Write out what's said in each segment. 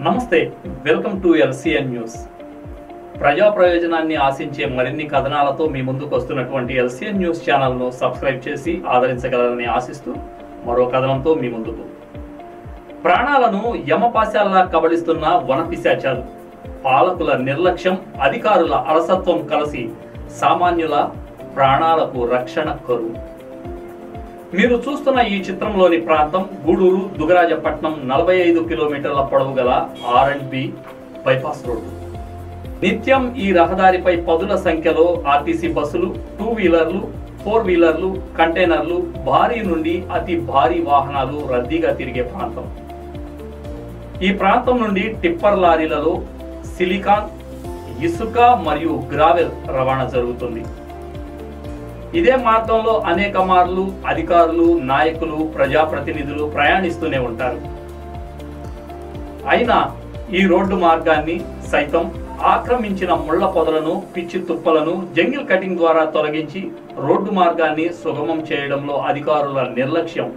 నమస్తే, welcome to LCN news. ప్రజా ప్రయోజనాన్ని ఆశించే మరిన్ని కథనాలతో మీ ముందుకు వస్తున్నటువంటి LCN న్యూస్ ఛానల్ను సబ్స్క్రైబ్ చేసి ఆదరించగలరని ఆశిస్తూ మరో కథనంతో మీ ముందుకు. ప్రాణాలను యమపాశాల్లా కబళిస్తున్న వనపిశాచాలు, పాలకుల నిర్లక్ష్యం, అధికారుల అలసత్వం కలిసి సామాన్యుల ప్రాణాలకు రక్షణ కరువు. మీరు చూస్తున్న ఈ చిత్రంలోని ప్రాంతం గూడూరు దుగరాజపట్నం 45 కిలోమీటర్ల పొడవు గల R&B బైపాస్ రోడ్డు. నిత్యం ఈ రహదారిపై పదుల సంఖ్యలో ఆర్టీసీ బస్సులు, 2 వీలర్లు, 4 వీలర్లు, కంటైనర్లు, భారీ నుండి అతి భారీ వాహనాలు రద్దీగా తిరిగే ప్రాంతం. ఈ ప్రాంతం నుండి టిప్పర్ లారీలలో సిలికాన్, ఇసుక మరియు గ్రావెల్ రవాణా జరుగుతుంది. ఇదే మార్గంలో అనేక మార్లు అధికారులు, నాయకులు, ప్రజాప్రతినిధులు ప్రయాణిస్తూనే ఉంటారు. అయినా ఈ రోడ్డు మార్గాన్ని సైతం ఆక్రమించిన ముళ్ల పొదలను, పిచ్చి తుప్పలను జంగిల్ కటింగ్ ద్వారా తొలగించి రోడ్డు మార్గాన్ని సుగమం చేయడంలో అధికారుల నిర్లక్ష్యం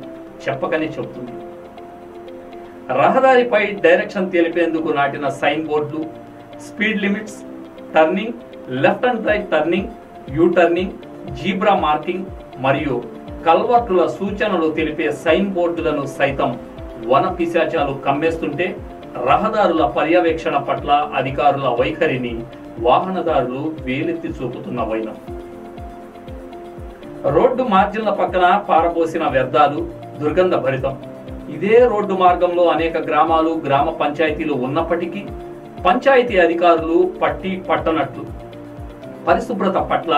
చెప్పకనే చెబుతుంది. రహదారిపై డైరెక్షన్ తెలిపేందుకు నాటిన సైన్ బోర్డులు, speed limits, turning, left and right turning, you turning, zebra marking మరియు కల్వర్టుల సూచనలు తెలిపే సైన్ బోర్డులను సైతం వన పిశాచాలు కమ్మేస్తుంటే రహదారుల పర్యవేక్షణ పట్ల అధికారుల వైఖరిని వాహనదారులు వేలెత్తి చూపుతున్న వైనం. రోడ్డు మార్జిన్ల పక్కన పారబోసిన వ్యర్థాలు దుర్గంధ భరితం. ఇదే రోడ్డు మార్గంలో అనేక గ్రామాలు, గ్రామ పంచాయతీలు ఉన్నప్పటికీ పంచాయతీ అధికారులు పట్టనట్లు పరిశుభ్రత పట్ల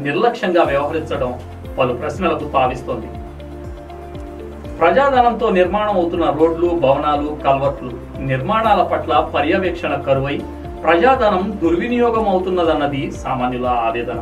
నిర్లక్ష్యంగా వ్యవహరించడం పలు ప్రశ్నలకు తావిస్తోంది. ప్రజాధనంతో నిర్మాణం అవుతున్న రోడ్లు, భవనాలు, కల్వర్ట్లు నిర్మాణాల పట్ల పర్యవేక్షణ కరువై ప్రజాధనం దుర్వినియోగం అవుతున్నదన్నది సామాన్యుల ఆవేదన.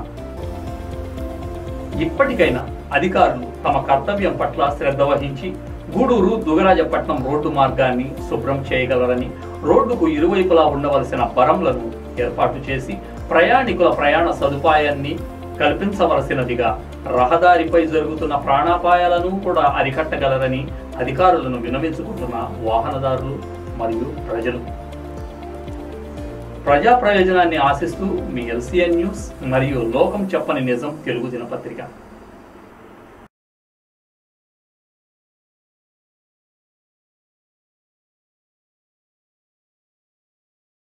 ఇప్పటికైనా అధికారులు తమ కర్తవ్యం పట్ల శ్రద్ధ వహించి గూడూరు దుగరాజపట్నం రోడ్డు మార్గాన్ని శుభ్రం చేయగలరని, రోడ్డుకు ఇరువైపులా ఉండవలసిన బరంలను ఏర్పాటు చేసి ప్రయాణికుల ప్రయాణ సదుపాయాన్ని కల్పించవలసినదిగా, రహదారిపై జరుగుతున్న ప్రాణాపాయాలను కూడా అరికట్టగలరని అధికారులను విన్నవించుకుంటున్న వాహనదారులు మరియు ప్రజలు. ప్రజా ప్రయోజనాన్ని ఆశిస్తూ మీ LCN న్యూస్ మరియు లోకం చెప్పని నిజం తెలుగు దినపత్రిక.